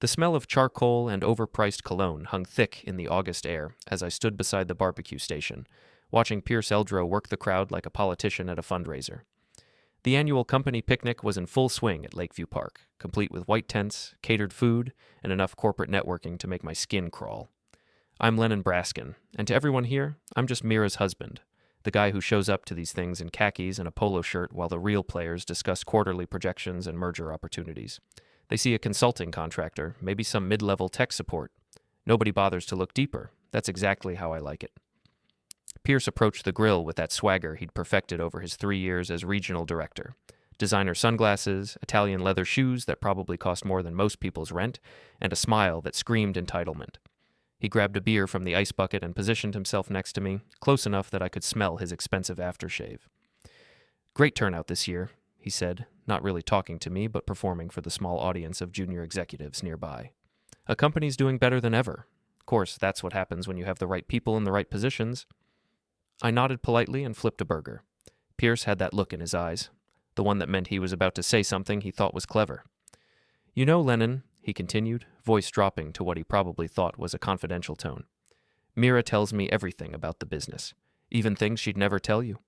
The smell of charcoal and overpriced cologne hung thick in the August air as I stood beside the barbecue station, watching Pierce Eldrow work the crowd like a politician at a fundraiser. The annual company picnic was in full swing at Lakeview Park, complete with white tents, catered food, and enough corporate networking to make my skin crawl. I'm Lennon Brasken, and to everyone here, I'm just Mira's husband, the guy who shows up to these things in khakis and a polo shirt while the real players discuss quarterly projections and merger opportunities. They see a consulting contractor, maybe some mid-level tech support. Nobody bothers to look deeper. That's exactly how I like it. Pierce approached the grill with that swagger he'd perfected over his 3 years as regional director. Designer sunglasses, Italian leather shoes that probably cost more than most people's rent, and a smile that screamed entitlement. He grabbed a beer from the ice bucket and positioned himself next to me, close enough that I could smell his expensive aftershave. "Great turnout this year," he said, not really talking to me, but performing for the small audience of junior executives nearby. "A company's doing better than ever. Of course, that's what happens when you have the right people in the right positions." I nodded politely and flipped a burger. Pierce had that look in his eyes, the one that meant he was about to say something he thought was clever. "You know, Lennon," he continued, voice dropping to what he probably thought was a confidential tone, "Mira tells me everything about the business, even things she'd never tell you."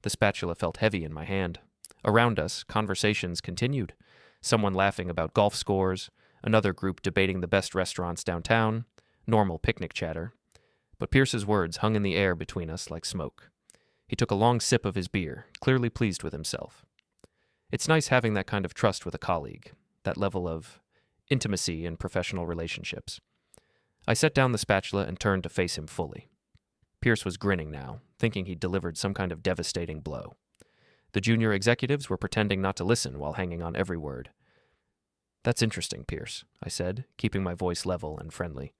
The spatula felt heavy in my hand. Around us, conversations continued, someone laughing about golf scores, another group debating the best restaurants downtown, normal picnic chatter. But Pierce's words hung in the air between us like smoke. He took a long sip of his beer, clearly pleased with himself. It's nice having that kind of trust with a colleague, that level of intimacy in professional relationships. I set down the spatula and turned to face him fully. Pierce was grinning now, thinking he'd delivered some kind of devastating blow. The junior executives were pretending not to listen while hanging on every word. "That's interesting, Pierce," I said, keeping my voice level and friendly.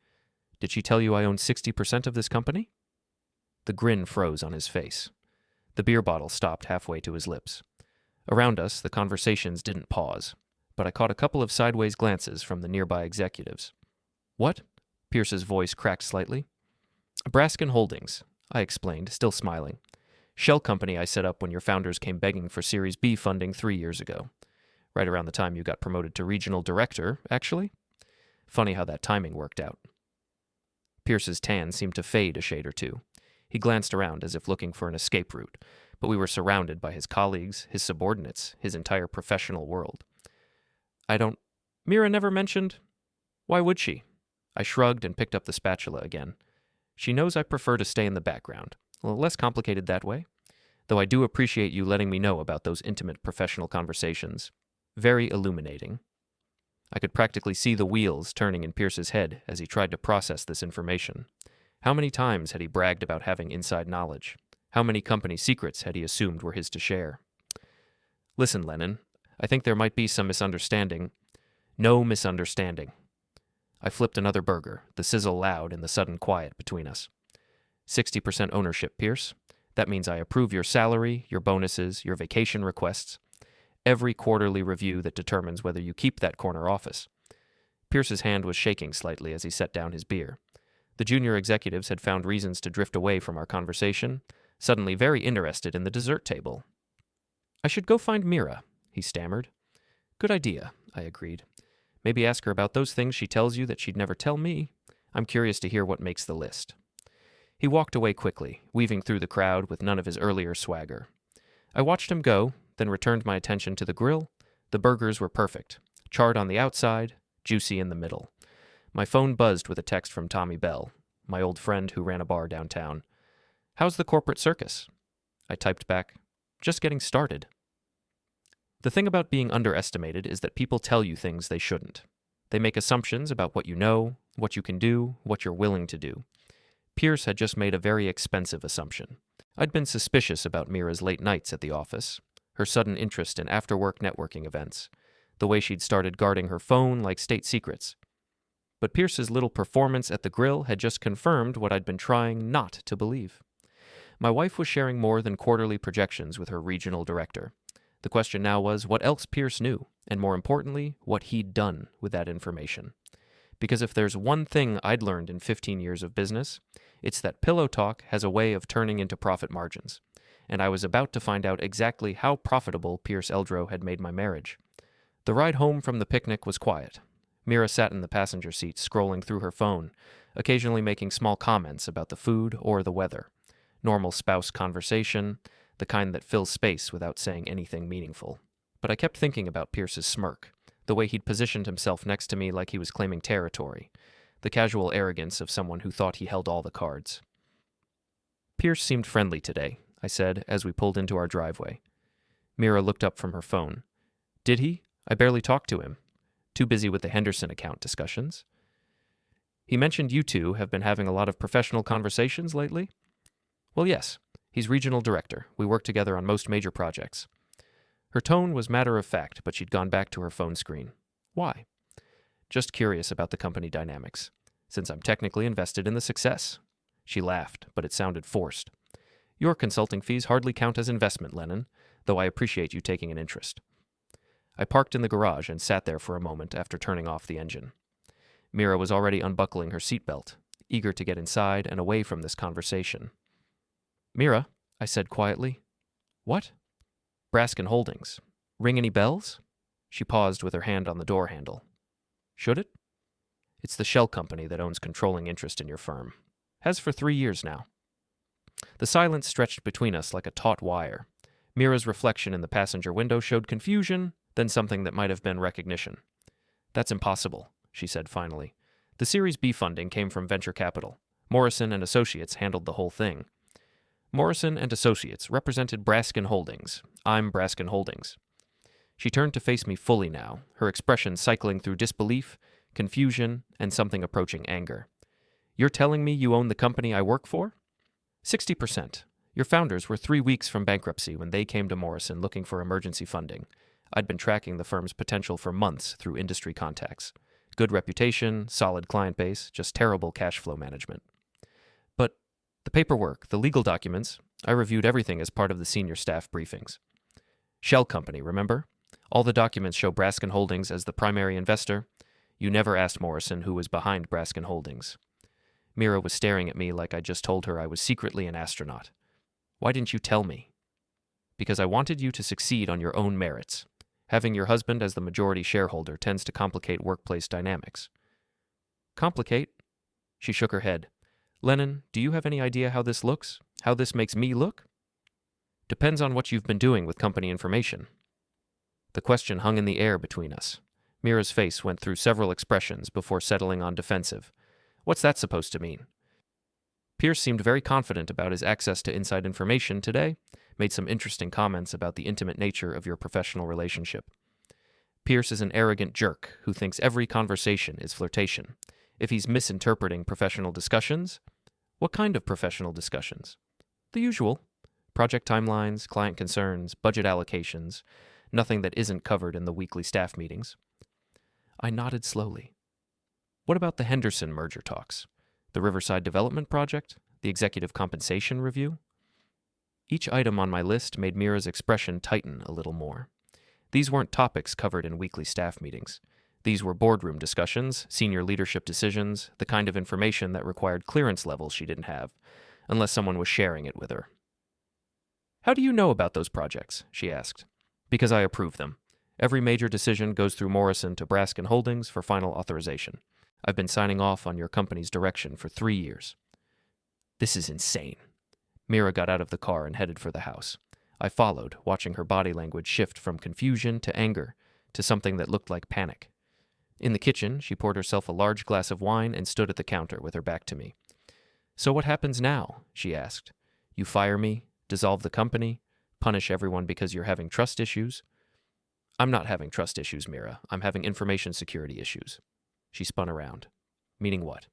"Did she tell you I own 60% of this company?" The grin froze on his face. The beer bottle stopped halfway to his lips. Around us, the conversations didn't pause, but I caught a couple of sideways glances from the nearby executives. "What?" Pierce's voice cracked slightly. "Brasken Holdings," I explained, still smiling. "Shell company I set up when your founders came begging for Series B funding 3 years ago. Right around the time you got promoted to regional director, actually. Funny how that timing worked out." Pierce's tan seemed to fade a shade or two. He glanced around as if looking for an escape route, but we were surrounded by his colleagues, his subordinates, his entire professional world. Mira never mentioned. Why would she?" I shrugged and picked up the spatula again. "She knows I prefer to stay in the background. A little less complicated that way. Though I do appreciate you letting me know about those intimate professional conversations. Very illuminating." I could practically see the wheels turning in Pierce's head as he tried to process this information. How many times had he bragged about having inside knowledge? How many company secrets had he assumed were his to share? "Listen, Lennon, I think there might be some misunderstanding." "No misunderstanding." I flipped another burger, the sizzle loud in the sudden quiet between us. 60% ownership, Pierce. That means I approve your salary, your bonuses, your vacation requests. Every quarterly review that determines whether you keep that corner office. Pierce's hand was shaking slightly as he set down his beer. The junior executives had found reasons to drift away from our conversation, suddenly very interested in the dessert table. "I should go find Mira," he stammered. "Good idea," I agreed. "Maybe ask her about those things she tells you that she'd never tell me. I'm curious to hear what makes the list." He walked away quickly, weaving through the crowd with none of his earlier swagger. I watched him go, then returned my attention to the grill. The burgers were perfect, charred on the outside, juicy in the middle. My phone buzzed with a text from Tommy Bell, my old friend who ran a bar downtown. "How's the corporate circus?" I typed back, "Just getting started." The thing about being underestimated is that people tell you things they shouldn't. They make assumptions about what you know, what you can do, what you're willing to do. Pierce had just made a very expensive assumption. I'd been suspicious about Mira's late nights at the office, her sudden interest in after-work networking events, the way she'd started guarding her phone like state secrets. But Pierce's little performance at the grill had just confirmed what I'd been trying not to believe. My wife was sharing more than quarterly projections with her regional director. The question now was what else Pierce knew, and more importantly, what he'd done with that information. Because if there's one thing I'd learned in 15 years of business, it's that pillow talk has a way of turning into profit margins. And I was about to find out exactly how profitable Pierce Eldrow had made my marriage. The ride home from the picnic was quiet. Mira sat in the passenger seat, scrolling through her phone, occasionally making small comments about the food or the weather. Normal spouse conversation, the kind that fills space without saying anything meaningful. But I kept thinking about Pierce's smirk, the way he'd positioned himself next to me like he was claiming territory, the casual arrogance of someone who thought he held all the cards. Pierce seemed friendly today, I said as we pulled into our driveway. Mira looked up from her phone. Did he? I barely talked to him. Too busy with the Henderson account discussions. He mentioned you two have been having a lot of professional conversations lately? Well, yes. He's regional director. We work together on most major projects. Her tone was matter of fact, but she'd gone back to her phone screen. Why? Just curious about the company dynamics, since I'm technically invested in the success. She laughed, but it sounded forced. Your consulting fees hardly count as investment, Lennon, though I appreciate you taking an interest. I parked in the garage and sat there for a moment after turning off the engine. Mira was already unbuckling her seatbelt, eager to get inside and away from this conversation. Mira, I said quietly. What? Brasken Holdings. Ring any bells? She paused with her hand on the door handle. Should it? It's the shell company that owns controlling interest in your firm. Has for 3 years now. The silence stretched between us like a taut wire. Mira's reflection in the passenger window showed confusion, then something that might have been recognition. That's impossible, she said finally. The Series B funding came from venture capital. Morrison and Associates handled the whole thing. Morrison and Associates represented Brasken Holdings. I'm Brasken Holdings. She turned to face me fully now, her expression cycling through disbelief, confusion, and something approaching anger. You're telling me you own the company I work for? 60%. Your founders were 3 weeks from bankruptcy when they came to Morrison looking for emergency funding. I'd been tracking the firm's potential for months through industry contacts. Good reputation, solid client base, just terrible cash flow management. But the paperwork, the legal documents, I reviewed everything as part of the senior staff briefings. Shell company, remember? All the documents show Brasken Holdings as the primary investor. You never asked Morrison who was behind Brasken Holdings. Mira was staring at me like I just told her I was secretly an astronaut. Why didn't you tell me? Because I wanted you to succeed on your own merits. Having your husband as the majority shareholder tends to complicate workplace dynamics. Complicate? She shook her head. Lennon, do you have any idea how this looks? How this makes me look? Depends on what you've been doing with company information. The question hung in the air between us. Mira's face went through several expressions before settling on defensive. What's that supposed to mean? Pierce seemed very confident about his access to inside information today, made some interesting comments about the intimate nature of your professional relationship. Pierce is an arrogant jerk who thinks every conversation is flirtation. If he's misinterpreting professional discussions, what kind of professional discussions? The usual. Project timelines, client concerns, budget allocations, nothing that isn't covered in the weekly staff meetings. I nodded slowly. What about the Henderson merger talks? The Riverside Development Project? The Executive Compensation Review? Each item on my list made Mira's expression tighten a little more. These weren't topics covered in weekly staff meetings. These were boardroom discussions, senior leadership decisions, the kind of information that required clearance levels she didn't have, unless someone was sharing it with her. How do you know about those projects? She asked. Because I approve them. Every major decision goes through Morrison to Brasken Holdings for final authorization. I've been signing off on your company's direction for 3 years. This is insane. Mira got out of the car and headed for the house. I followed, watching her body language shift from confusion to anger to something that looked like panic. In the kitchen, she poured herself a large glass of wine and stood at the counter with her back to me. So what happens now? She asked. You fire me, dissolve the company, punish everyone because you're having trust issues? I'm not having trust issues, Mira. I'm having information security issues. She spun around. Meaning what?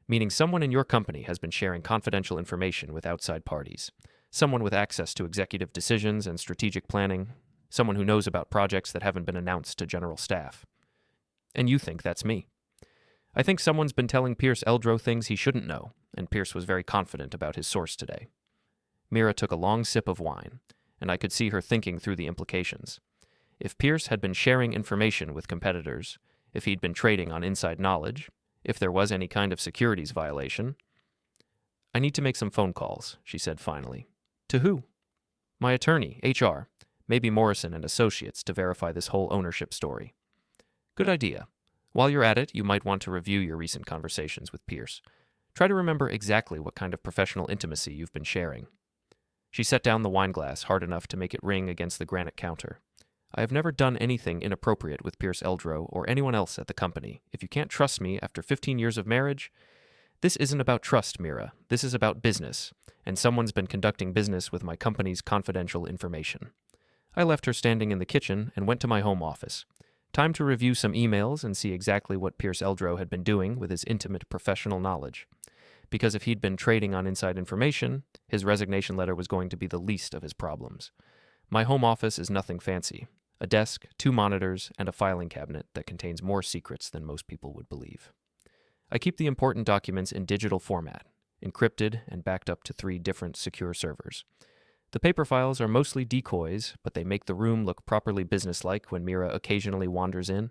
Meaning someone in your company has been sharing confidential information with outside parties. Someone with access to executive decisions and strategic planning. Someone who knows about projects that haven't been announced to general staff. And you think that's me. I think someone's been telling Pierce Eldrow things he shouldn't know, and Pierce was very confident about his source today. Mira took a long sip of wine, and I could see her thinking through the implications. If Pierce had been sharing information with competitors, if he'd been trading on inside knowledge, if there was any kind of securities violation. I need to make some phone calls, she said finally. To who? My attorney, HR, maybe Morrison and Associates to verify this whole ownership story. Good idea. While you're at it, you might want to review your recent conversations with Pierce. Try to remember exactly what kind of professional intimacy you've been sharing. She set down the wine glass hard enough to make it ring against the granite counter. I have never done anything inappropriate with Pierce Eldrow or anyone else at the company. If you can't trust me after 15 years of marriage, this isn't about trust, Mira. This is about business, and someone's been conducting business with my company's confidential information. I left her standing in the kitchen and went to my home office. Time to review some emails and see exactly what Pierce Eldrow had been doing with his intimate professional knowledge. Because if he'd been trading on inside information, his resignation letter was going to be the least of his problems. My home office is nothing fancy. A desk, 2 monitors, and a filing cabinet that contains more secrets than most people would believe. I keep the important documents in digital format, encrypted and backed up to 3 different secure servers. The paper files are mostly decoys, but they make the room look properly businesslike when Mira occasionally wanders in.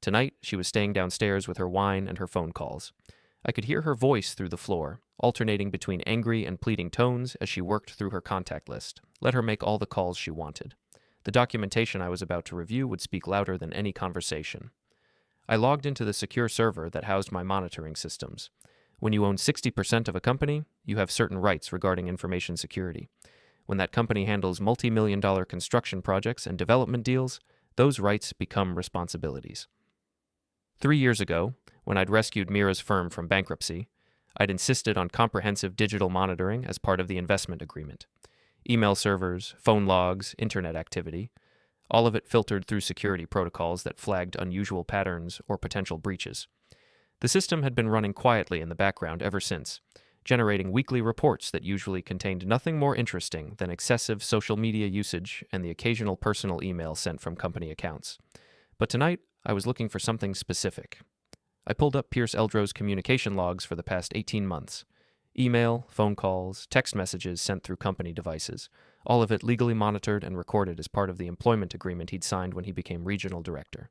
Tonight, she was staying downstairs with her wine and her phone calls. I could hear her voice through the floor, alternating between angry and pleading tones as she worked through her contact list. Let her make all the calls she wanted. The documentation I was about to review would speak louder than any conversation. I logged into the secure server that housed my monitoring systems. When you own 60% of a company, you have certain rights regarding information security. When that company handles multi-million-dollar construction projects and development deals, those rights become responsibilities. 3 years ago, when I'd rescued Mira's firm from bankruptcy, I'd insisted on comprehensive digital monitoring as part of the investment agreement. Email servers, phone logs, internet activity, all of it filtered through security protocols that flagged unusual patterns or potential breaches. The system had been running quietly in the background ever since, generating weekly reports that usually contained nothing more interesting than excessive social media usage and the occasional personal email sent from company accounts. But tonight, I was looking for something specific. I pulled up Pierce Eldrow's communication logs for the past 18 months. Email, phone calls, text messages sent through company devices, all of it legally monitored and recorded as part of the employment agreement he'd signed when he became regional director.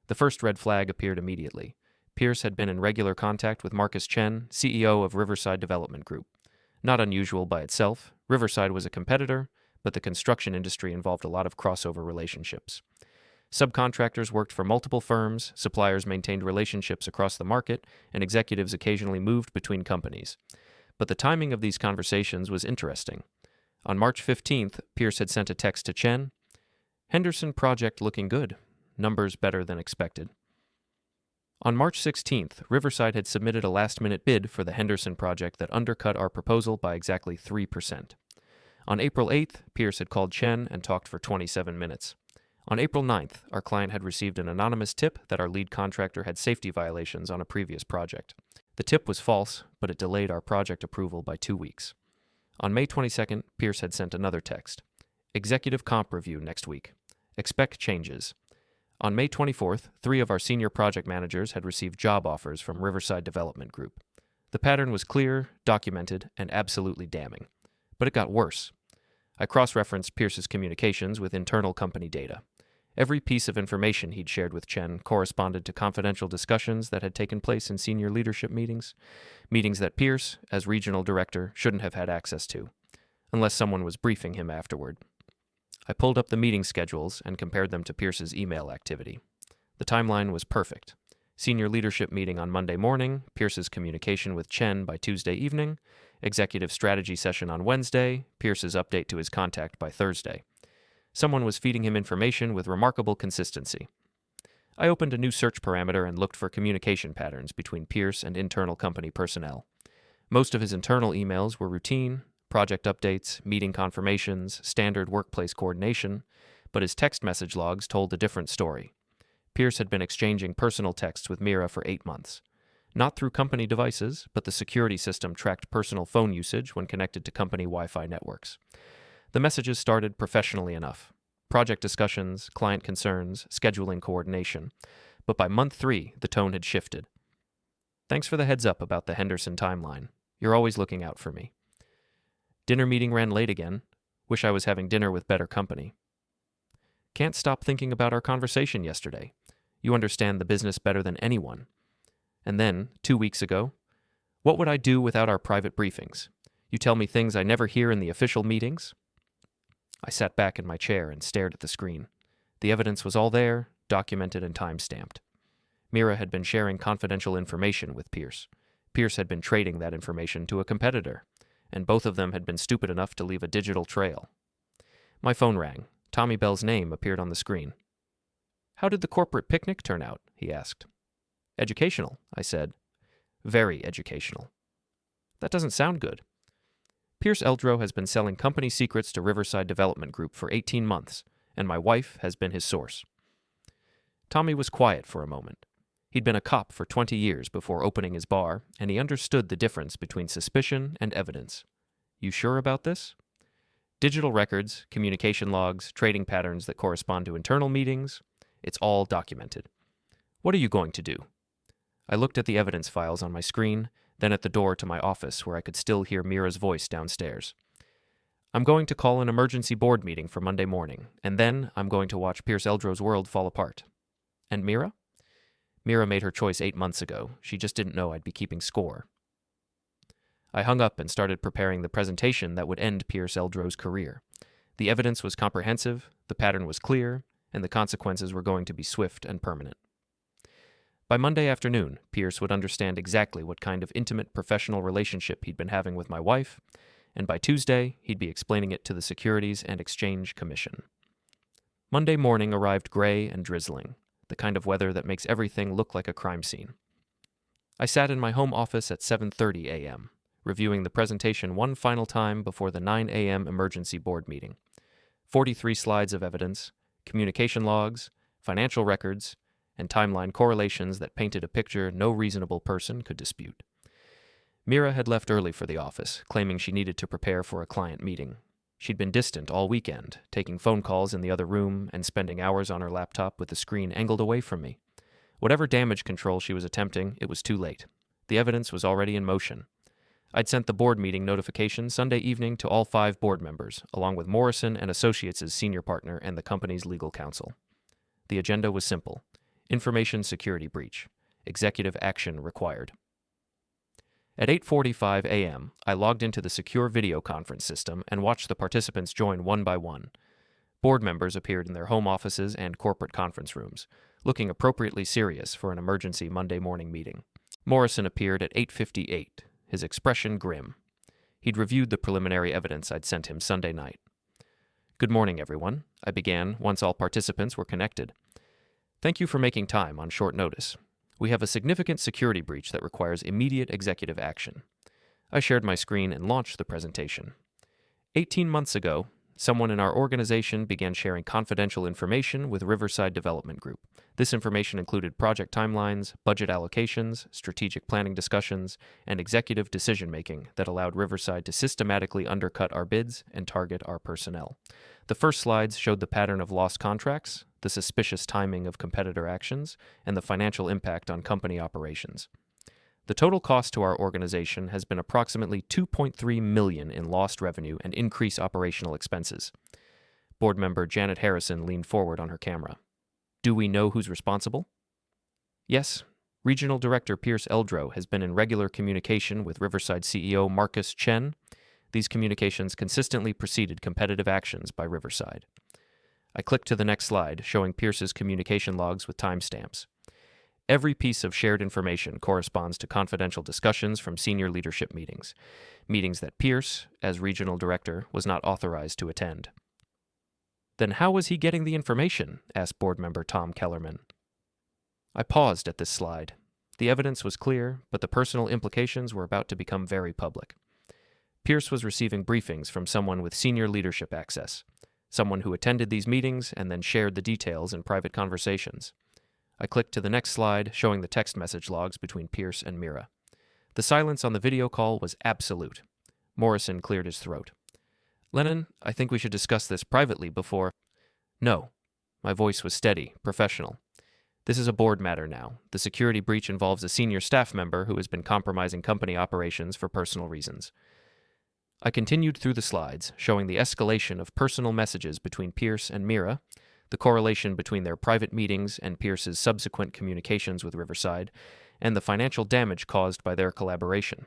The first red flag appeared immediately. Pierce had been in regular contact with Marcus Chen, CEO of Riverside Development Group. Not unusual by itself, Riverside was a competitor, but the construction industry involved a lot of crossover relationships. Subcontractors worked for multiple firms, suppliers maintained relationships across the market, and executives occasionally moved between companies. But the timing of these conversations was interesting. On March 15th, Pierce had sent a text to Chen, "Henderson project looking good. Numbers better than expected." On March 16th, Riverside had submitted a last-minute bid for the Henderson project that undercut our proposal by exactly 3%. On April 8th, Pierce had called Chen and talked for 27 minutes. On April 9th, our client had received an anonymous tip that our lead contractor had safety violations on a previous project. The tip was false, but it delayed our project approval by 2 weeks. On May 22nd, Pierce had sent another text. "Executive comp review next week. Expect changes." On May 24th, 3 of our senior project managers had received job offers from Riverside Development Group. The pattern was clear, documented, and absolutely damning. But it got worse. I cross-referenced Pierce's communications with internal company data. Every piece of information he'd shared with Chen corresponded to confidential discussions that had taken place in senior leadership meetings that Pierce, as regional director, shouldn't have had access to, unless someone was briefing him afterward. I pulled up the meeting schedules and compared them to Pierce's email activity. The timeline was perfect. Senior leadership meeting on Monday morning, Pierce's communication with Chen by Tuesday evening, executive strategy session on Wednesday, Pierce's update to his contact by Thursday. Someone was feeding him information with remarkable consistency. I opened a new search parameter and looked for communication patterns between Pierce and internal company personnel. Most of his internal emails were routine, project updates, meeting confirmations, standard workplace coordination, but his text message logs told a different story. Pierce had been exchanging personal texts with Mira for 8 months. Not through company devices, but the security system tracked personal phone usage when connected to company Wi-Fi networks. The messages started professionally enough. Project discussions, client concerns, scheduling coordination. But by month 3, the tone had shifted. "Thanks for the heads up about the Henderson timeline. You're always looking out for me. Dinner meeting ran late again. Wish I was having dinner with better company. Can't stop thinking about our conversation yesterday. You understand the business better than anyone." And then, 2 weeks ago, "What would I do without our private briefings? You tell me things I never hear in the official meetings?" I sat back in my chair and stared at the screen. The evidence was all there, documented and time-stamped. Mira had been sharing confidential information with Pierce. Pierce had been trading that information to a competitor, and both of them had been stupid enough to leave a digital trail. My phone rang. Tommy Bell's name appeared on the screen. "How did the corporate picnic turn out?" he asked. "Educational," I said. "Very educational." "That doesn't sound good." "Pierce Eldrow has been selling company secrets to Riverside Development Group for 18 months, and my wife has been his source." Tommy was quiet for a moment. He'd been a cop for 20 years before opening his bar, and he understood the difference between suspicion and evidence. "You sure about this?" "Digital records, communication logs, trading patterns that correspond to internal meetings. It's all documented." "What are you going to do?" I looked at the evidence files on my screen, then at the door to my office where I could still hear Mira's voice downstairs. "I'm going to call an emergency board meeting for Monday morning, and then I'm going to watch Pierce Eldrow's world fall apart." "And Mira?" "Mira made her choice 8 months ago. She just didn't know I'd be keeping score." I hung up and started preparing the presentation that would end Pierce Eldrow's career. The evidence was comprehensive, the pattern was clear, and the consequences were going to be swift and permanent. By Monday afternoon, Pierce would understand exactly what kind of intimate professional relationship he'd been having with my wife, and by Tuesday, he'd be explaining it to the Securities and Exchange Commission. Monday morning arrived gray and drizzling, the kind of weather that makes everything look like a crime scene. I sat in my home office at 7:30 a.m., reviewing the presentation one final time before the 9 a.m. emergency board meeting. 43 slides of evidence, communication logs, financial records, and timeline correlations that painted a picture no reasonable person could dispute. Mira had left early for the office, claiming she needed to prepare for a client meeting. She'd been distant all weekend, taking phone calls in the other room and spending hours on her laptop with the screen angled away from me. Whatever damage control she was attempting, it was too late. The evidence was already in motion. I'd sent the board meeting notification Sunday evening to all 5 board members, along with Morrison and Associates' senior partner and the company's legal counsel. The agenda was simple: information security breach. Executive action required. At 8:45 a.m., I logged into the secure video conference system and watched the participants join one by one. Board members appeared in their home offices and corporate conference rooms, looking appropriately serious for an emergency Monday morning meeting. Morrison appeared at 8:58, his expression grim. He'd reviewed the preliminary evidence I'd sent him Sunday night. "Good morning, everyone," I began once all participants were connected. "Thank you for making time on short notice. We have a significant security breach that requires immediate executive action." I shared my screen and launched the presentation. 18 months ago, someone in our organization began sharing confidential information with Riverside Development Group. This information included project timelines, budget allocations, strategic planning discussions, and executive decision-making that allowed Riverside to systematically undercut our bids and target our personnel. The first slides showed the pattern of lost contracts, the suspicious timing of competitor actions, and the financial impact on company operations. The total cost to our organization has been approximately $2.3 million in lost revenue and increased operational expenses. Board member Janet Harrison leaned forward on her camera. "Do we know who's responsible?" "Yes. Regional Director Pierce Eldrow has been in regular communication with Riverside CEO Marcus Chen. These communications consistently preceded competitive actions by Riverside." I clicked to the next slide, showing Pierce's communication logs with timestamps. Every piece of shared information corresponds to confidential discussions from senior leadership meetings that Pierce, as regional director, was not authorized to attend. "Then how was he getting the information?" asked board member Tom Kellerman. I paused at this slide. The evidence was clear, but the personal implications were about to become very public. Pierce was receiving briefings from someone with senior leadership access, someone who attended these meetings and then shared the details in private conversations. I clicked to the next slide, showing the text message logs between Pierce and Mira. The silence on the video call was absolute. Morrison cleared his throat. "Lennon, I think we should discuss this privately before—" "No." My voice was steady, professional. "This is a board matter now. The security breach involves a senior staff member who has been compromising company operations for personal reasons." I continued through the slides, showing the escalation of personal messages between Pierce and Mira, the correlation between their private meetings and Pierce's subsequent communications with Riverside, and the financial damage caused by their collaboration.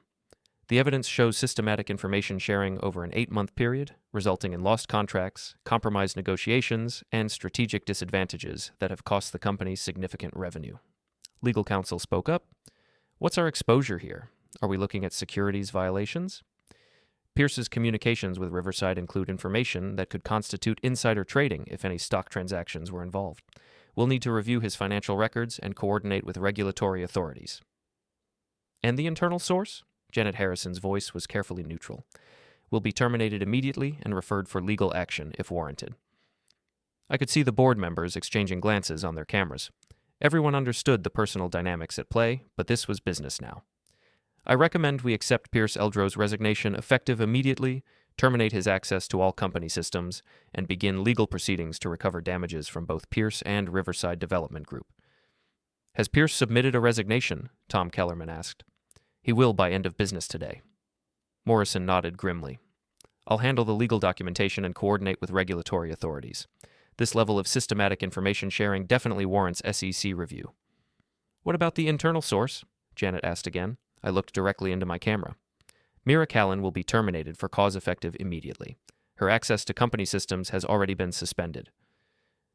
The evidence shows systematic information sharing over an 8-month period, resulting in lost contracts, compromised negotiations, and strategic disadvantages that have cost the company significant revenue. Legal counsel spoke up. What's our exposure here? Are we looking at securities violations? Pierce's communications with Riverside include information that could constitute insider trading if any stock transactions were involved. We'll need to review his financial records and coordinate with regulatory authorities. And the internal source? Janet Harrison's voice was carefully neutral. Will be terminated immediately and referred for legal action if warranted. I could see the board members exchanging glances on their cameras. Everyone understood the personal dynamics at play, but this was business now. I recommend we accept Pierce Eldrow's resignation effective immediately, terminate his access to all company systems, and begin legal proceedings to recover damages from both Pierce and Riverside Development Group. Has Pierce submitted a resignation? Tom Kellerman asked. He will by end of business today. Morrison nodded grimly. I'll handle the legal documentation and coordinate with regulatory authorities. This level of systematic information sharing definitely warrants SEC review. What about the internal source? Janet asked again. I looked directly into my camera. Mira Callan will be terminated for cause effective immediately. Her access to company systems has already been suspended.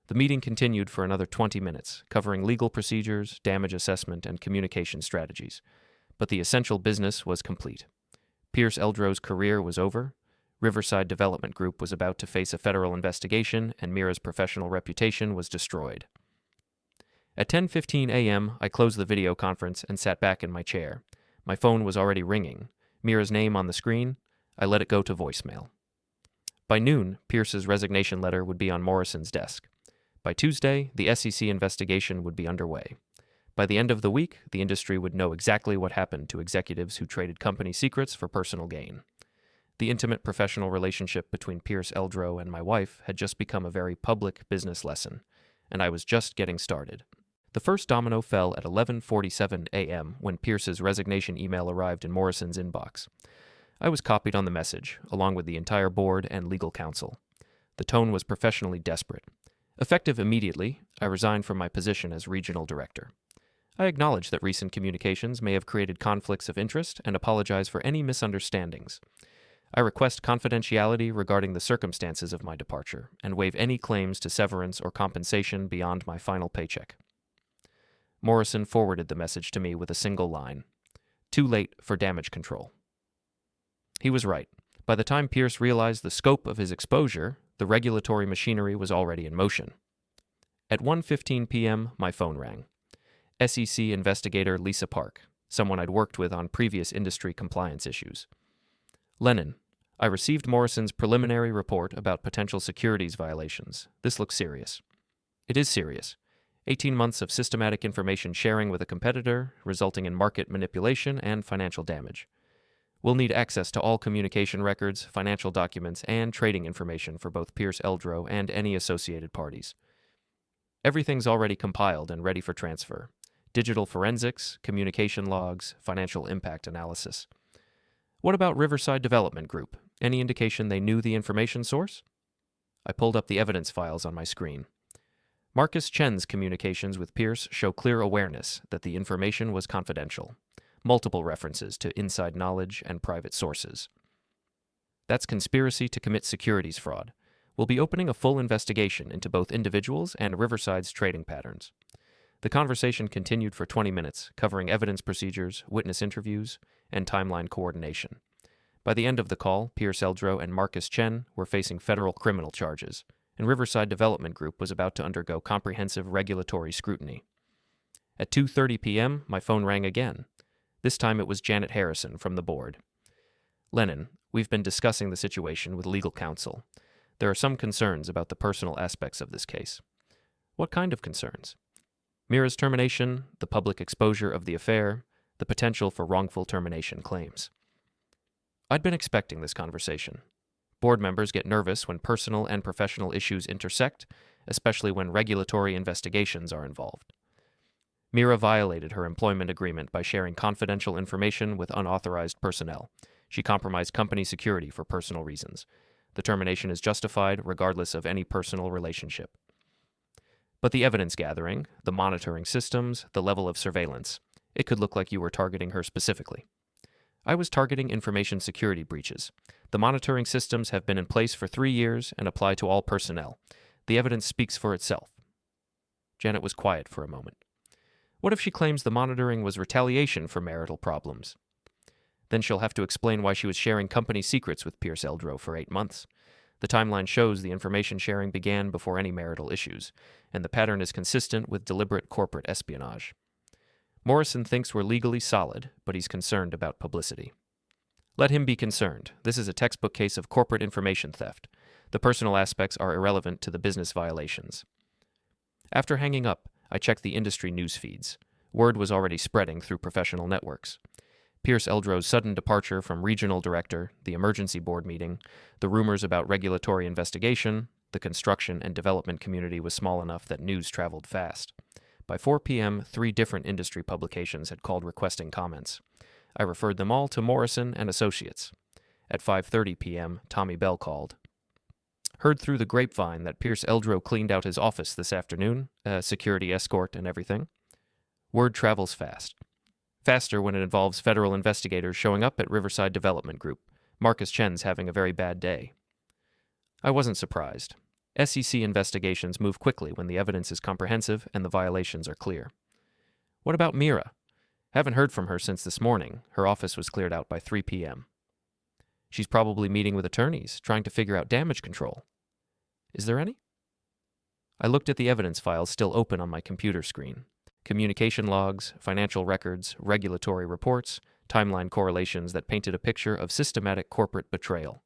The meeting continued for another 20 minutes, covering legal procedures, damage assessment, and communication strategies. But the essential business was complete. Pierce Eldrow's career was over. Riverside Development Group was about to face a federal investigation, and Mira's professional reputation was destroyed. At 10:15 a.m., I closed the video conference and sat back in my chair. My phone was already ringing. Mira's name on the screen. I let it go to voicemail. By noon, Pierce's resignation letter would be on Morrison's desk. By Tuesday, the SEC investigation would be underway. By the end of the week, the industry would know exactly what happened to executives who traded company secrets for personal gain. The intimate professional relationship between Pierce Eldrow and my wife had just become a very public business lesson, and I was just getting started. The first domino fell at 11:47 a.m. when Pierce's resignation email arrived in Morrison's inbox. I was copied on the message, along with the entire board and legal counsel. The tone was professionally desperate. Effective immediately, I resigned from my position as regional director. I acknowledge that recent communications may have created conflicts of interest and apologize for any misunderstandings. I request confidentiality regarding the circumstances of my departure and waive any claims to severance or compensation beyond my final paycheck. Morrison forwarded the message to me with a single line. Too late for damage control. He was right. By the time Pierce realized the scope of his exposure, the regulatory machinery was already in motion. At 1:15 p.m., my phone rang. SEC investigator Lisa Park, someone I'd worked with on previous industry compliance issues. Lennon, I received Morrison's preliminary report about potential securities violations. This looks serious. It is serious. 18 months of systematic information sharing with a competitor, resulting in market manipulation and financial damage. We'll need access to all communication records, financial documents, and trading information for both Pierce Eldrow and any associated parties. Everything's already compiled and ready for transfer. Digital forensics, communication logs, financial impact analysis. What about Riverside Development Group? Any indication they knew the information source? I pulled up the evidence files on my screen. Marcus Chen's communications with Pierce show clear awareness that the information was confidential. Multiple references to inside knowledge and private sources. That's conspiracy to commit securities fraud. We'll be opening a full investigation into both individuals and Riverside's trading patterns. The conversation continued for 20 minutes, covering evidence procedures, witness interviews, and timeline coordination. By the end of the call, Pierce Eldrow and Marcus Chen were facing federal criminal charges, and Riverside Development Group was about to undergo comprehensive regulatory scrutiny. At 2:30 p.m., my phone rang again. This time it was Janet Harrison from the board. Lennon, we've been discussing the situation with legal counsel. There are some concerns about the personal aspects of this case. What kind of concerns? Mira's termination, the public exposure of the affair, the potential for wrongful termination claims. I'd been expecting this conversation. Board members get nervous when personal and professional issues intersect, especially when regulatory investigations are involved. Mira violated her employment agreement by sharing confidential information with unauthorized personnel. She compromised company security for personal reasons. The termination is justified regardless of any personal relationship. But the evidence gathering, the monitoring systems, the level of surveillance, it could look like you were targeting her specifically. I was targeting information security breaches. The monitoring systems have been in place for 3 years and apply to all personnel. The evidence speaks for itself. Janet was quiet for a moment. What if she claims the monitoring was retaliation for marital problems? Then she'll have to explain why she was sharing company secrets with Pierce Eldrow for 8 months. The timeline shows the information sharing began before any marital issues, and the pattern is consistent with deliberate corporate espionage. Morrison thinks we're legally solid, but he's concerned about publicity. Let him be concerned. This is a textbook case of corporate information theft. The personal aspects are irrelevant to the business violations. After hanging up, I checked the industry news feeds. Word was already spreading through professional networks. Pierce Eldrow's sudden departure from regional director, the emergency board meeting, the rumors about regulatory investigation. The construction and development community was small enough that news traveled fast. By 4 p.m., 3 different industry publications had called requesting comments. I referred them all to Morrison and Associates. At 5:30 p.m., Tommy Bell called. Heard through the grapevine that Pierce Eldrow cleaned out his office this afternoon, security escort and everything. Word travels fast. Faster when it involves federal investigators showing up at Riverside Development Group. Marcus Chen's having a very bad day. I wasn't surprised. SEC investigations move quickly when the evidence is comprehensive and the violations are clear. What about Mira? Haven't heard from her since this morning. Her office was cleared out by 3 p.m. She's probably meeting with attorneys, trying to figure out damage control. Is there any? I looked at the evidence files still open on my computer screen. Communication logs, financial records, regulatory reports, timeline correlations that painted a picture of systematic corporate betrayal.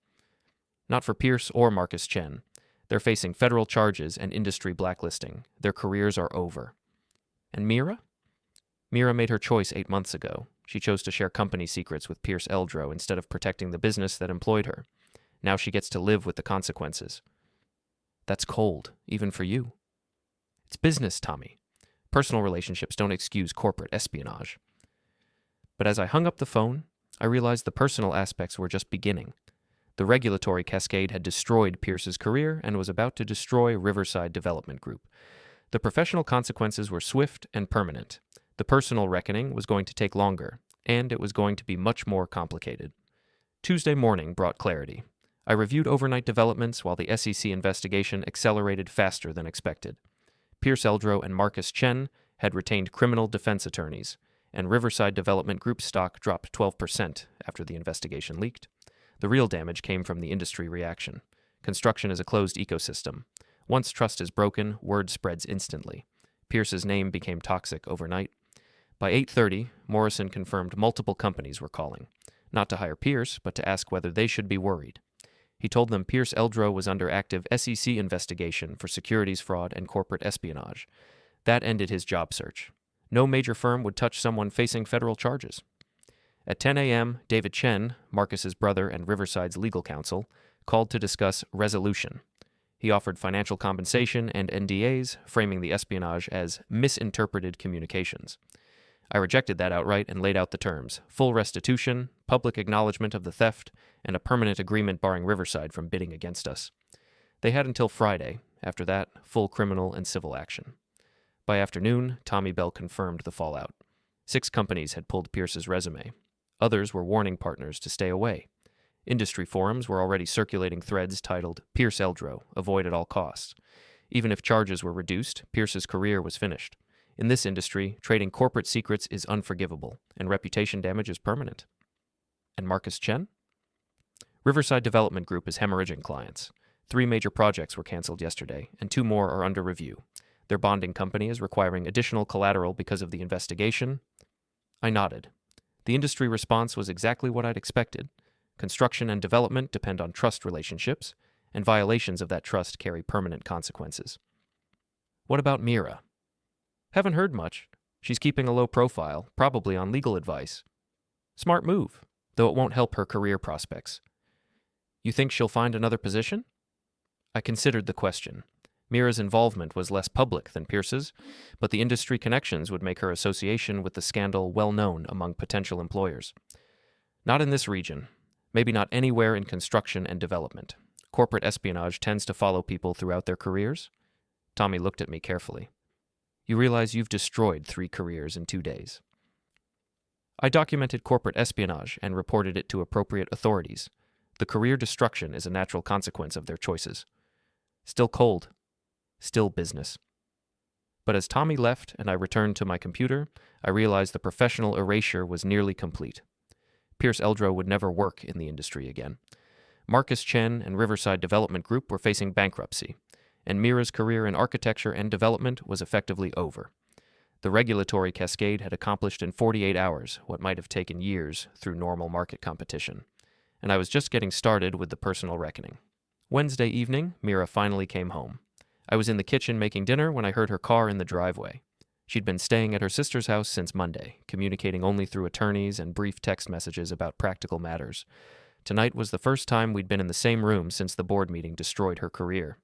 Not for Pierce or Marcus Chen. They're facing federal charges and industry blacklisting. Their careers are over. And Mira? Mira made her choice 8 months ago. She chose to share company secrets with Pierce Eldrow instead of protecting the business that employed her. Now she gets to live with the consequences. That's cold, even for you. It's business, Tommy. Personal relationships don't excuse corporate espionage. But as I hung up the phone, I realized the personal aspects were just beginning. The regulatory cascade had destroyed Pierce's career and was about to destroy Riverside Development Group. The professional consequences were swift and permanent. The personal reckoning was going to take longer, and it was going to be much more complicated. Tuesday morning brought clarity. I reviewed overnight developments while the SEC investigation accelerated faster than expected. Pierce Eldrow and Marcus Chen had retained criminal defense attorneys, and Riverside Development Group stock dropped 12% after the investigation leaked. The real damage came from the industry reaction. Construction is a closed ecosystem. Once trust is broken, word spreads instantly. Pierce's name became toxic overnight. By 8:30, Morrison confirmed multiple companies were calling, not to hire Pierce, but to ask whether they should be worried. He told them Pierce Eldrow was under active SEC investigation for securities fraud and corporate espionage. That ended his job search. No major firm would touch someone facing federal charges. At 10 a.m., David Chen, Marcus's brother and Riverside's legal counsel, called to discuss resolution. He offered financial compensation and NDAs, framing the espionage as misinterpreted communications. I rejected that outright and laid out the terms: full restitution, public acknowledgement of the theft, and a permanent agreement barring Riverside from bidding against us. They had until Friday. After that, full criminal and civil action. By afternoon, Tommy Bell confirmed the fallout. 6 companies had pulled Pierce's resume. Others were warning partners to stay away. Industry forums were already circulating threads titled Pierce Eldrow, avoid at all costs. Even if charges were reduced, Pierce's career was finished. In this industry, trading corporate secrets is unforgivable, and reputation damage is permanent. And Marcus Chen? Riverside Development Group is hemorrhaging clients. 3 major projects were canceled yesterday, and 2 more are under review. Their bonding company is requiring additional collateral because of the investigation. I nodded. The industry response was exactly what I'd expected. Construction and development depend on trust relationships, and violations of that trust carry permanent consequences. What about Mira? Haven't heard much. She's keeping a low profile, probably on legal advice. Smart move, though it won't help her career prospects. You think she'll find another position? I considered the question. Mira's involvement was less public than Pierce's, but the industry connections would make her association with the scandal well known among potential employers. Not in this region. Maybe not anywhere in construction and development. Corporate espionage tends to follow people throughout their careers. Tommy looked at me carefully. You realize you've destroyed 3 careers in 2 days. I documented corporate espionage and reported it to appropriate authorities. The career destruction is a natural consequence of their choices. Still cold. Still business. But as Tommy left and I returned to my computer, I realized the professional erasure was nearly complete. Pierce Eldrow would never work in the industry again. Marcus Chen and Riverside Development Group were facing bankruptcy, and Mira's career in architecture and development was effectively over. The regulatory cascade had accomplished in 48 hours what might have taken years through normal market competition, and I was just getting started with the personal reckoning. Wednesday evening, Mira finally came home. I was in the kitchen making dinner when I heard her car in the driveway. She'd been staying at her sister's house since Monday, communicating only through attorneys and brief text messages about practical matters. Tonight was the first time we'd been in the same room since the board meeting destroyed her career.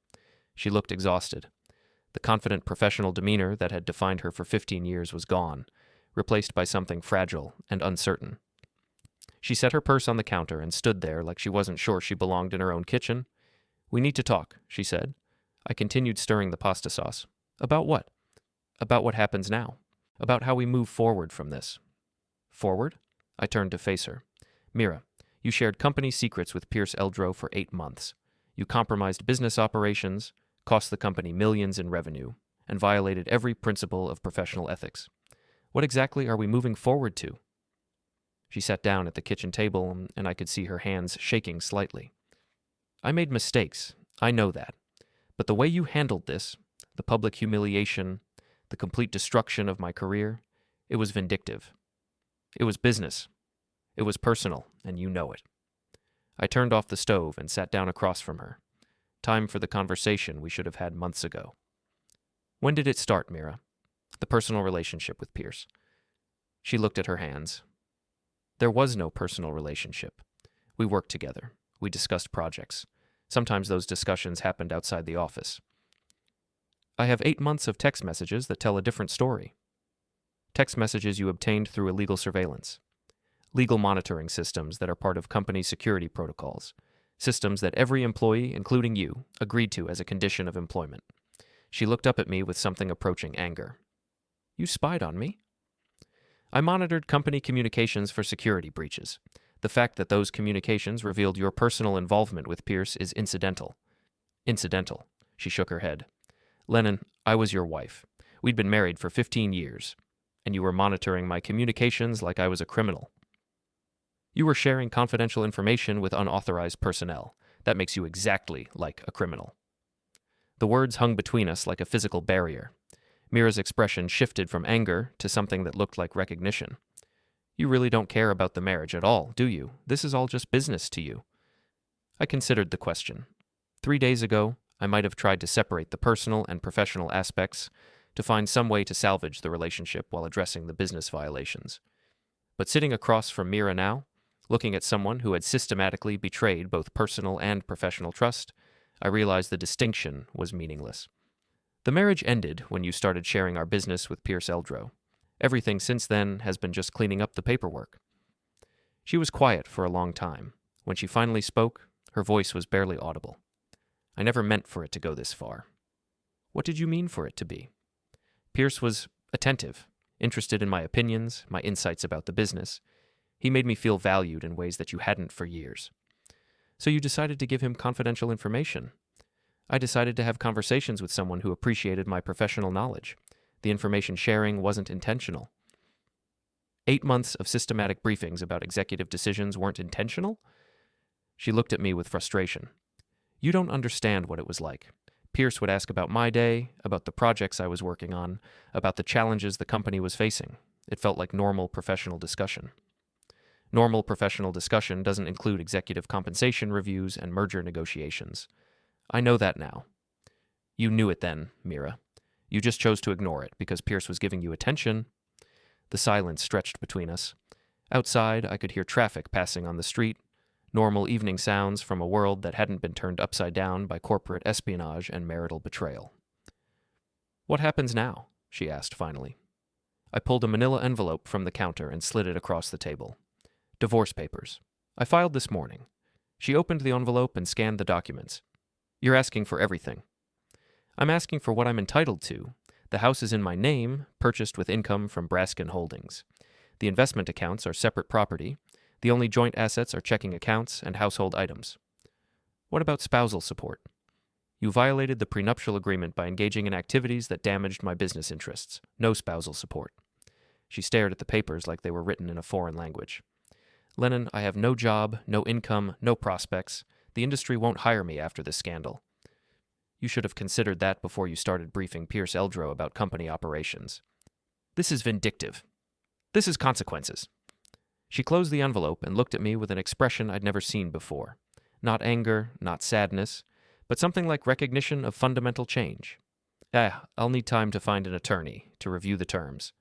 She looked exhausted. The confident professional demeanor that had defined her for 15 years was gone, replaced by something fragile and uncertain. She set her purse on the counter and stood there like she wasn't sure she belonged in her own kitchen. "We need to talk," she said. I continued stirring the pasta sauce. "About what?" "About what happens now. About how we move forward from this." "Forward?" I turned to face her. "Mira, you shared company secrets with Pierce Eldrow for 8 months. You compromised business operations, cost the company millions in revenue, and violated every principle of professional ethics. What exactly are we moving forward to?" She sat down at the kitchen table, and I could see her hands shaking slightly. "I made mistakes, I know that. But the way you handled this, the public humiliation, the complete destruction of my career, it was vindictive. It was business. It was personal, and you know it." I turned off the stove and sat down across from her. Time for the conversation we should have had months ago. "When did it start, Mira? The personal relationship with Pierce?" She looked at her hands. "There was no personal relationship. We worked together. We discussed projects. Sometimes those discussions happened outside the office. I have 8 months of text messages that tell a different story. Text messages you obtained through illegal surveillance. Legal monitoring systems that are part of company security protocols. Systems that every employee, including you, agreed to as a condition of employment." She looked up at me with something approaching anger. "You spied on me?" "I monitored company communications for security breaches. The fact that those communications revealed your personal involvement with Pierce is incidental." "Incidental," she shook her head. "Lennon, I was your wife. We'd been married for 15 years, and you were monitoring my communications like I was a criminal. You were sharing confidential information with unauthorized personnel. That makes you exactly like a criminal." The words hung between us like a physical barrier. Mira's expression shifted from anger to something that looked like recognition. "You really don't care about the marriage at all, do you? This is all just business to you." I considered the question. 3 days ago, I might have tried to separate the personal and professional aspects to find some way to salvage the relationship while addressing the business violations. But sitting across from Mira now, looking at someone who had systematically betrayed both personal and professional trust, I realized the distinction was meaningless. "The marriage ended when you started sharing our business with Pierce Eldrow. Everything since then has been just cleaning up the paperwork." She was quiet for a long time. When she finally spoke, her voice was barely audible. "I never meant for it to go this far." "What did you mean for it to be?" "Pierce was attentive, interested in my opinions, my insights about the business. He made me feel valued in ways that you hadn't for years." "So you decided to give him confidential information?" "I decided to have conversations with someone who appreciated my professional knowledge. The information sharing wasn't intentional." 8 months of systematic briefings about executive decisions weren't intentional? She looked at me with frustration. "You don't understand what it was like. Pierce would ask about my day, about the projects I was working on, about the challenges the company was facing. It felt like normal professional discussion." Normal professional discussion doesn't include executive compensation reviews and merger negotiations. I know that now. You knew it then, Mira. You just chose to ignore it because Pierce was giving you attention. The silence stretched between us. Outside, I could hear traffic passing on the street, normal evening sounds from a world that hadn't been turned upside down by corporate espionage and marital betrayal. "What happens now?" she asked finally. I pulled a manila envelope from the counter and slid it across the table. "Divorce papers. I filed this morning." She opened the envelope and scanned the documents. "You're asking for everything." "I'm asking for what I'm entitled to. The house is in my name, purchased with income from Brasken Holdings. The investment accounts are separate property. The only joint assets are checking accounts and household items." "What about spousal support?" You violated the prenuptial agreement by engaging in activities that damaged my business interests. No spousal support. She stared at the papers like they were written in a foreign language. Lennon, I have no job, no income, no prospects. The industry won't hire me after this scandal. You should have considered that before you started briefing Pierce Eldrow about company operations. This is vindictive. This is consequences. She closed the envelope and looked at me with an expression I'd never seen before. Not anger, not sadness, but something like recognition of fundamental change. I'll need time to find an attorney to review the terms.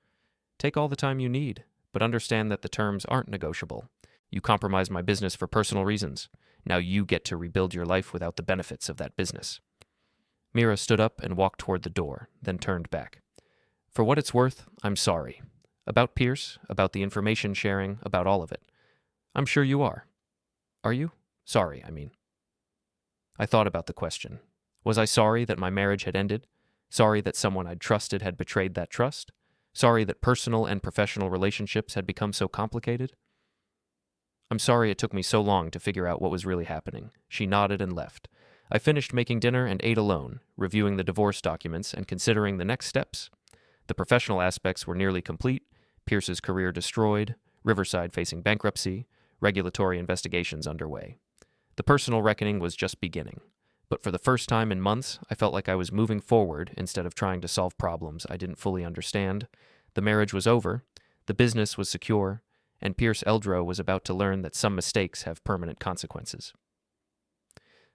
Take all the time you need, but understand that the terms aren't negotiable. You compromised my business for personal reasons. Now you get to rebuild your life without the benefits of that business. Mira stood up and walked toward the door, then turned back. For what it's worth, I'm sorry. About Pierce, about the information sharing, about all of it. I'm sure you are. Are you? Sorry, I mean. I thought about the question. Was I sorry that my marriage had ended? Sorry that someone I'd trusted had betrayed that trust? Sorry that personal and professional relationships had become so complicated? I'm sorry it took me so long to figure out what was really happening. She nodded and left. I finished making dinner and ate alone, reviewing the divorce documents and considering the next steps. The professional aspects were nearly complete, Pierce's career destroyed, Riverside facing bankruptcy, regulatory investigations underway. The personal reckoning was just beginning, but for the first time in months, I felt like I was moving forward instead of trying to solve problems I didn't fully understand. The marriage was over, the business was secure, and Pierce Eldrow was about to learn that some mistakes have permanent consequences.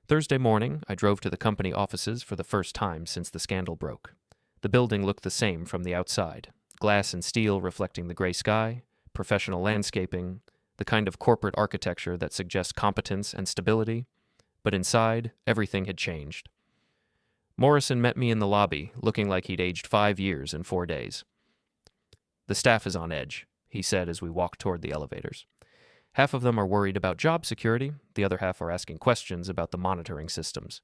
Thursday morning, I drove to the company offices for the first time since the scandal broke. The building looked the same from the outside, glass and steel reflecting the gray sky, professional landscaping, the kind of corporate architecture that suggests competence and stability, but inside, everything had changed. Morrison met me in the lobby, looking like he'd aged 5 years in 4 days. The staff is on edge, he said as we walked toward the elevators. Half of them are worried about job security, the other half are asking questions about the monitoring systems.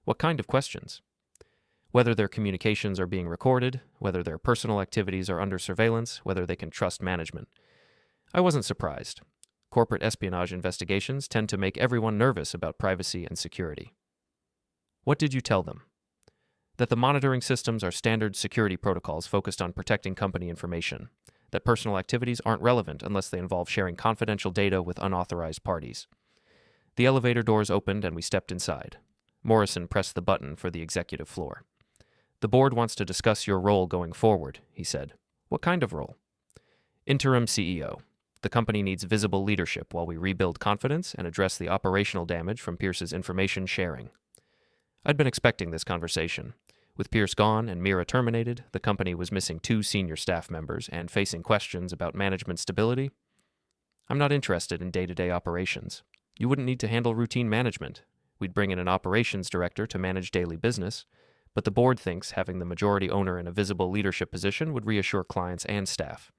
What kind of questions? Whether their communications are being recorded, whether their personal activities are under surveillance, whether they can trust management. I wasn't surprised. Corporate espionage investigations tend to make everyone nervous about privacy and security. What did you tell them? That the monitoring systems are standard security protocols focused on protecting company information. That personal activities aren't relevant unless they involve sharing confidential data with unauthorized parties. The elevator doors opened and we stepped inside. Morrison pressed the button for the executive floor. The board wants to discuss your role going forward, he said. What kind of role? Interim CEO. The company needs visible leadership while we rebuild confidence and address the operational damage from Pierce's information sharing. I'd been expecting this conversation. With Pierce gone and Mira terminated, the company was missing 2 senior staff members and facing questions about management stability. I'm not interested in day-to-day operations. You wouldn't need to handle routine management. We'd bring in an operations director to manage daily business, but the board thinks having the majority owner in a visible leadership position would reassure clients and staff.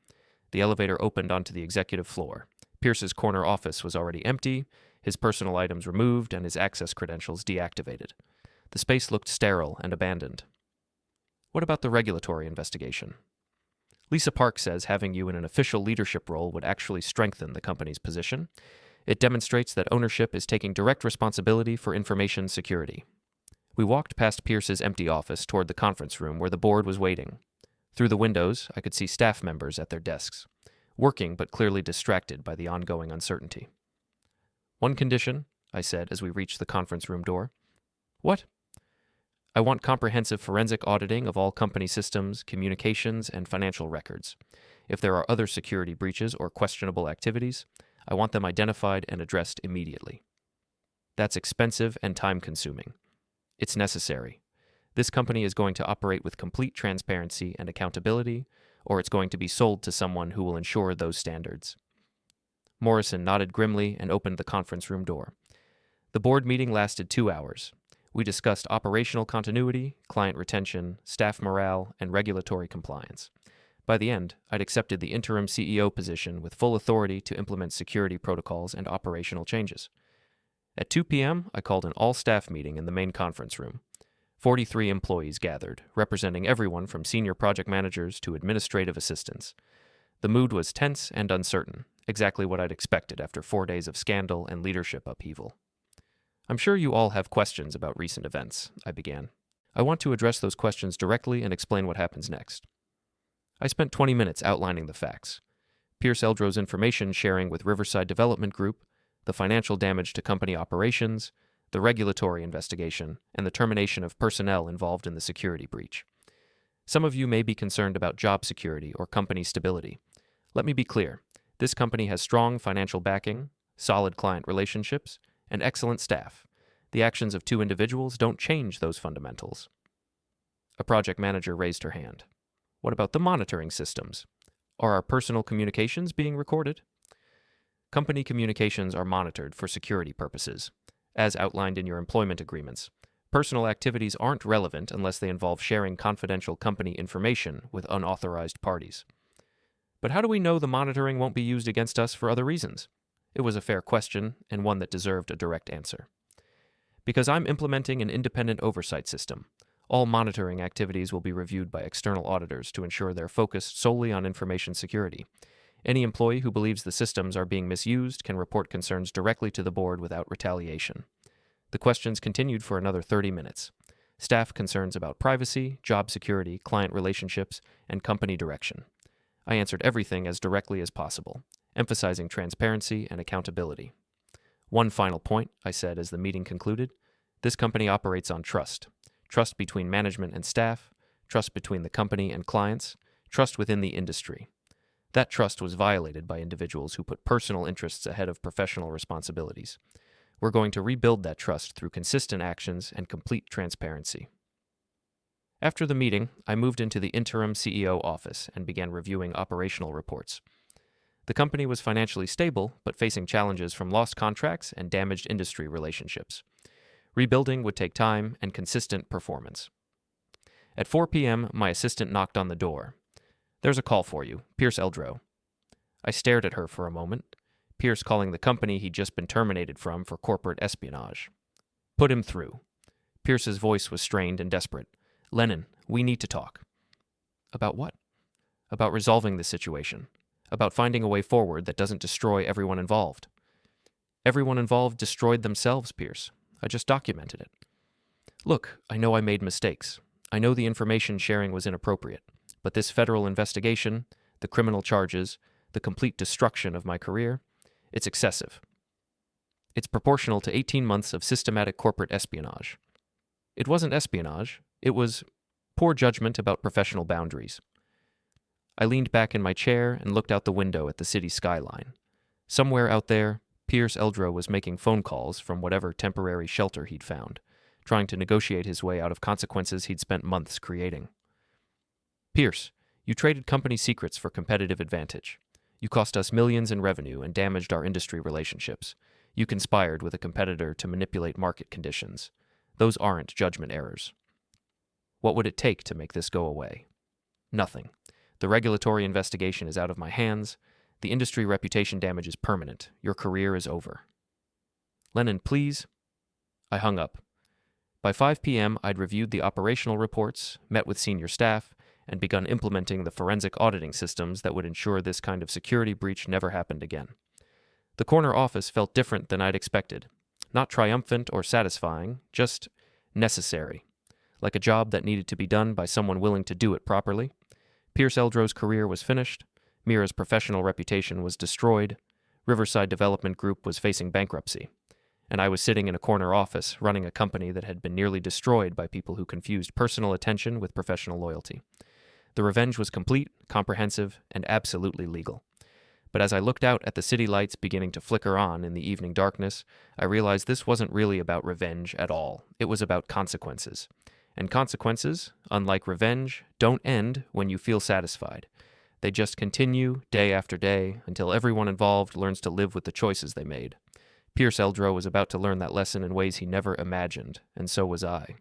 The elevator opened onto the executive floor. Pierce's corner office was already empty, his personal items removed, and his access credentials deactivated. The space looked sterile and abandoned. What about the regulatory investigation? Lisa Park says having you in an official leadership role would actually strengthen the company's position. It demonstrates that ownership is taking direct responsibility for information security. We walked past Pierce's empty office toward the conference room where the board was waiting. Through the windows, I could see staff members at their desks, working but clearly distracted by the ongoing uncertainty. One condition, I said as we reached the conference room door. What? I want comprehensive forensic auditing of all company systems, communications, and financial records. If there are other security breaches or questionable activities, I want them identified and addressed immediately. That's expensive and time-consuming. It's necessary. This company is going to operate with complete transparency and accountability, or it's going to be sold to someone who will ensure those standards. Morrison nodded grimly and opened the conference room door. The board meeting lasted 2 hours. We discussed operational continuity, client retention, staff morale, and regulatory compliance. By the end, I'd accepted the interim CEO position with full authority to implement security protocols and operational changes. At 2 p.m., I called an all-staff meeting in the main conference room. 43 employees gathered, representing everyone from senior project managers to administrative assistants. The mood was tense and uncertain, exactly what I'd expected after 4 days of scandal and leadership upheaval. I'm sure you all have questions about recent events, I began. I want to address those questions directly and explain what happens next. I spent 20 minutes outlining the facts. Pierce Eldrow's information sharing with Riverside Development Group, the financial damage to company operations, the regulatory investigation, and the termination of personnel involved in the security breach. Some of you may be concerned about job security or company stability. Let me be clear. This company has strong financial backing, solid client relationships, and excellent staff. The actions of two individuals don't change those fundamentals. A project manager raised her hand. What about the monitoring systems? Are our personal communications being recorded? Company communications are monitored for security purposes, as outlined in your employment agreements. Personal activities aren't relevant unless they involve sharing confidential company information with unauthorized parties. But how do we know the monitoring won't be used against us for other reasons? It was a fair question, and one that deserved a direct answer. Because I'm implementing an independent oversight system. All monitoring activities will be reviewed by external auditors to ensure they're focused solely on information security. Any employee who believes the systems are being misused can report concerns directly to the board without retaliation. The questions continued for another 30 minutes. Staff concerns about privacy, job security, client relationships, and company direction. I answered everything as directly as possible, emphasizing transparency and accountability. One final point, I said as the meeting concluded. This company operates on trust. Trust between management and staff, trust between the company and clients, trust within the industry. That trust was violated by individuals who put personal interests ahead of professional responsibilities. We're going to rebuild that trust through consistent actions and complete transparency. After the meeting, I moved into the interim CEO office and began reviewing operational reports. The company was financially stable, but facing challenges from lost contracts and damaged industry relationships. Rebuilding would take time and consistent performance. At 4 p.m., my assistant knocked on the door. "There's a call for you, Pierce Eldrow." I stared at her for a moment. Pierce calling the company he'd just been terminated from for corporate espionage. "Put him through." Pierce's voice was strained and desperate. "Lennon, we need to talk." "About what?" "About resolving this situation. About finding a way forward that doesn't destroy everyone involved." "Everyone involved destroyed themselves, Pierce. I just documented it." "Look, I know I made mistakes. I know the information sharing was inappropriate. But this federal investigation, the criminal charges, the complete destruction of my career, it's excessive. It's proportional to 18 months of systematic corporate espionage." "It wasn't espionage. It was poor judgment about professional boundaries." I leaned back in my chair and looked out the window at the city skyline. Somewhere out there, Pierce Eldrow was making phone calls from whatever temporary shelter he'd found, trying to negotiate his way out of consequences he'd spent months creating. "Pierce, you traded company secrets for competitive advantage. You cost us millions in revenue and damaged our industry relationships. You conspired with a competitor to manipulate market conditions. Those aren't judgment errors. What would it take to make this go away? Nothing. The regulatory investigation is out of my hands. The industry reputation damage is permanent. Your career is over." "Lennon, please." I hung up. By 5 p.m., I'd reviewed the operational reports, met with senior staff, and begun implementing the forensic auditing systems that would ensure this kind of security breach never happened again. The corner office felt different than I'd expected. Not triumphant or satisfying, just necessary. Like a job that needed to be done by someone willing to do it properly. Pierce Eldrow's career was finished. Mira's professional reputation was destroyed. Riverside Development Group was facing bankruptcy. And I was sitting in a corner office running a company that had been nearly destroyed by people who confused personal attention with professional loyalty. The revenge was complete, comprehensive, and absolutely legal. But as I looked out at the city lights beginning to flicker on in the evening darkness, I realized this wasn't really about revenge at all. It was about consequences. And consequences, unlike revenge, don't end when you feel satisfied. They just continue day after day until everyone involved learns to live with the choices they made. Pierce Eldrow was about to learn that lesson in ways he never imagined, and so was I.